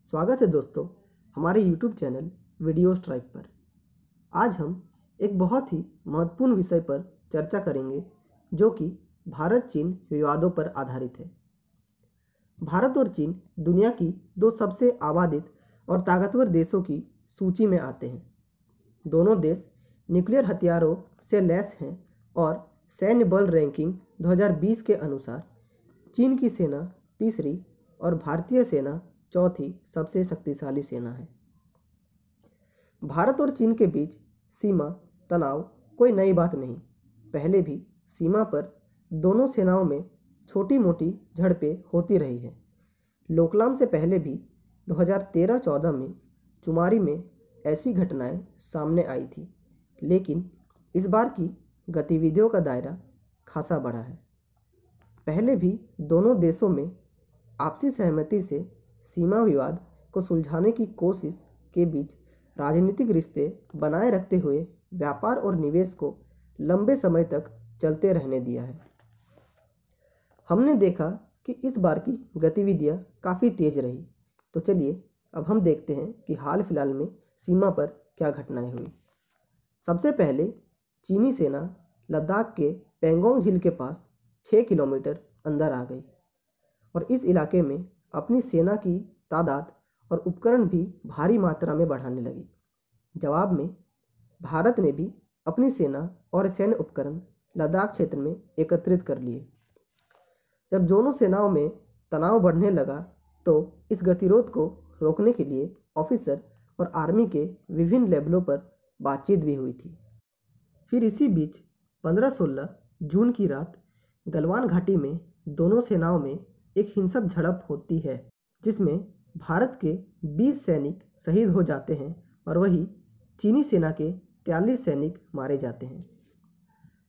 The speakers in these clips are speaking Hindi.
स्वागत है दोस्तों हमारे YouTube चैनल वीडियो स्ट्राइक पर। आज हम एक बहुत ही महत्वपूर्ण विषय पर चर्चा करेंगे जो कि भारत चीन विवादों पर आधारित है। भारत और चीन दुनिया की दो सबसे आबादित और ताकतवर देशों की सूची में आते हैं। दोनों देश न्यूक्लियर हथियारों से लैस हैं और सैन्य बल रैंकिंग 2020 के अनुसार चीन की सेना तीसरी और भारतीय सेना चौथी सबसे शक्तिशाली सेना है। भारत और चीन के बीच सीमा तनाव कोई नई बात नहीं। पहले भी सीमा पर दोनों सेनाओं में छोटी मोटी झड़पें होती रही हैं। डोकलाम से पहले भी 2013-14 में चुमारी में ऐसी घटनाएं सामने आई थी, लेकिन इस बार की गतिविधियों का दायरा खासा बढ़ा है। पहले भी दोनों देशों में आपसी सहमति से सीमा विवाद को सुलझाने की कोशिश के बीच राजनीतिक रिश्ते बनाए रखते हुए व्यापार और निवेश को लंबे समय तक चलते रहने दिया है। हमने देखा कि इस बार की गतिविधियां काफ़ी तेज रही। तो चलिए अब हम देखते हैं कि हाल फिलहाल में सीमा पर क्या घटनाएं हुई। सबसे पहले चीनी सेना लद्दाख के पेंगोंग झील के पास 6 किलोमीटर अंदर आ गई और इस इलाके में अपनी सेना की तादाद और उपकरण भी भारी मात्रा में बढ़ाने लगी। जवाब में भारत ने भी अपनी सेना और सैन्य उपकरण लद्दाख क्षेत्र में एकत्रित कर लिए। जब दोनों सेनाओं में तनाव बढ़ने लगा तो इस गतिरोध को रोकने के लिए ऑफिसर और आर्मी के विभिन्न लेवलों पर बातचीत भी हुई थी। फिर इसी बीच 15-16 जून की रात गलवान घाटी में दोनों सेनाओं में एक हिंसक झड़प होती है, जिसमें भारत के 20 सैनिक शहीद हो जाते हैं और वही चीनी सेना के 43 सैनिक मारे जाते हैं।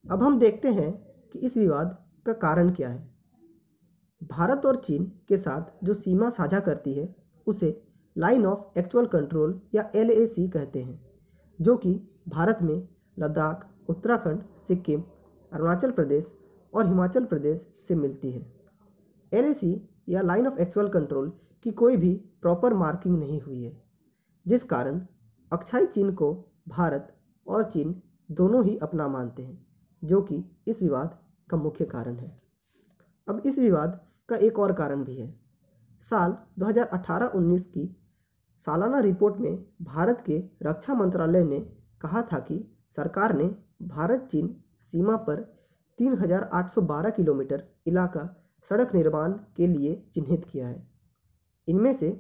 अब हम देखते हैं कि इस विवाद का कारण क्या है। भारत और चीन के साथ जो सीमा साझा करती है उसे लाइन ऑफ एक्चुअल कंट्रोल या LAC कहते हैं, जो कि भारत में लद्दाख, उत्तराखंड, सिक्किम, अरुणाचल प्रदेश और हिमाचल प्रदेश से मिलती है। LAC या लाइन ऑफ एक्चुअल कंट्रोल की कोई भी प्रॉपर मार्किंग नहीं हुई है, जिस कारण अक्साई चीन को भारत और चीन दोनों ही अपना मानते हैं, जो कि इस विवाद का मुख्य कारण है। अब इस विवाद का एक और कारण भी है। साल 2018-19 की सालाना रिपोर्ट में भारत के रक्षा मंत्रालय ने कहा था कि सरकार ने भारत चीन सीमा पर 3812 किलोमीटर इलाका सड़क निर्माण के लिए चिन्हित किया है। इनमें से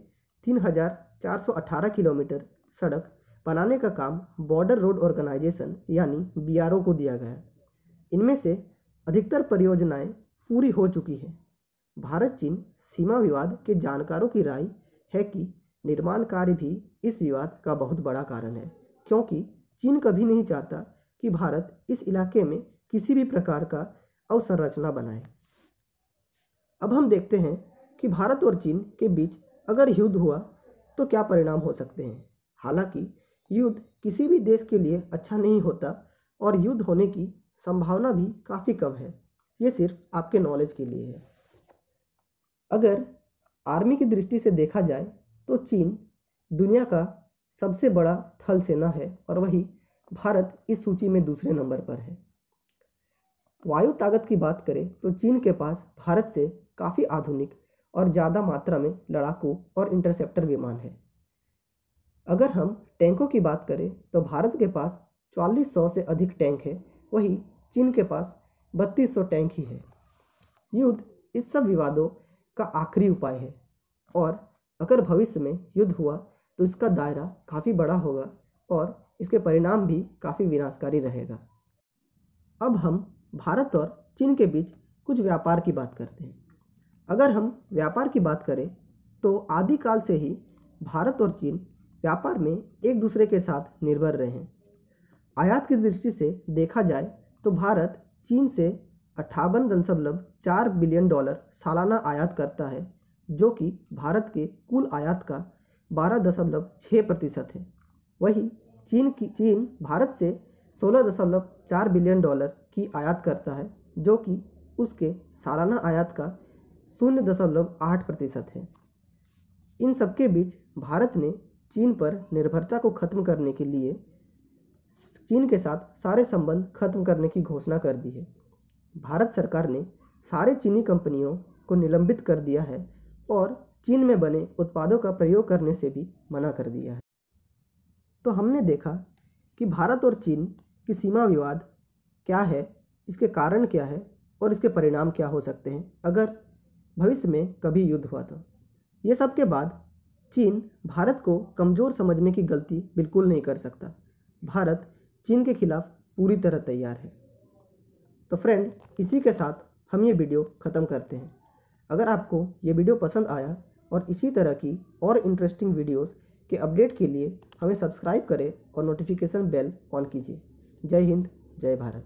3418 किलोमीटर सड़क बनाने का काम बॉर्डर रोड ऑर्गेनाइजेशन यानी BRO को दिया गया है। इनमें से अधिकतर परियोजनाएं पूरी हो चुकी हैं। भारत चीन सीमा विवाद के जानकारों की राय है कि निर्माण कार्य भी इस विवाद का बहुत बड़ा कारण है, क्योंकि चीन कभी नहीं चाहता कि भारत इस इलाके में किसी भी प्रकार का अवसंरचना बनाए। अब हम देखते हैं कि भारत और चीन के बीच अगर युद्ध हुआ तो क्या परिणाम हो सकते हैं। हालांकि युद्ध किसी भी देश के लिए अच्छा नहीं होता और युद्ध होने की संभावना भी काफ़ी कम है। ये सिर्फ आपके नॉलेज के लिए है। अगर आर्मी की दृष्टि से देखा जाए तो चीन दुनिया का सबसे बड़ा थल सेना है और वही भारत इस सूची में दूसरे नंबर पर है। वायु ताकत की बात करें तो चीन के पास भारत से काफ़ी आधुनिक और ज़्यादा मात्रा में लड़ाकू और इंटरसेप्टर विमान है। अगर हम टैंकों की बात करें तो भारत के पास 4400 से अधिक टैंक है, वही चीन के पास 3200 टैंक ही है। युद्ध इस सब विवादों का आखिरी उपाय है और अगर भविष्य में युद्ध हुआ तो इसका दायरा काफ़ी बड़ा होगा और इसके परिणाम भी काफ़ी विनाशकारी रहेगा। अब हम भारत और चीन के बीच कुछ व्यापार की बात करते हैं। अगर हम व्यापार की बात करें तो आदिकाल से ही भारत और चीन व्यापार में एक दूसरे के साथ निर्भर रहे हैं। आयात की दृष्टि से देखा जाए तो भारत चीन से 58.4 बिलियन डॉलर सालाना आयात करता है, जो कि भारत के कुल आयात का 12.6% है। वहीं चीन भारत से 16.4 बिलियन डॉलर की आयात करता है, जो कि उसके सालाना आयात का 0.8% है। इन सबके बीच भारत ने चीन पर निर्भरता को खत्म करने के लिए चीन के साथ सारे संबंध खत्म करने की घोषणा कर दी है। भारत सरकार ने सारे चीनी कंपनियों को निलंबित कर दिया है और चीन में बने उत्पादों का प्रयोग करने से भी मना कर दिया है। तो हमने देखा कि भारत और चीन की सीमा विवाद क्या है, इसके कारण क्या है और इसके परिणाम क्या हो सकते हैं अगर भविष्य में कभी युद्ध हुआ तो। ये सब के बाद चीन भारत को कमज़ोर समझने की गलती बिल्कुल नहीं कर सकता। भारत चीन के खिलाफ पूरी तरह तैयार है। तो फ्रेंड, इसी के साथ हम ये वीडियो ख़त्म करते हैं। अगर आपको ये वीडियो पसंद आया और इसी तरह की और इंटरेस्टिंग वीडियोस के अपडेट के लिए हमें सब्सक्राइब करें और नोटिफिकेशन बेल ऑन कीजिए। जय हिंद, जय भारत।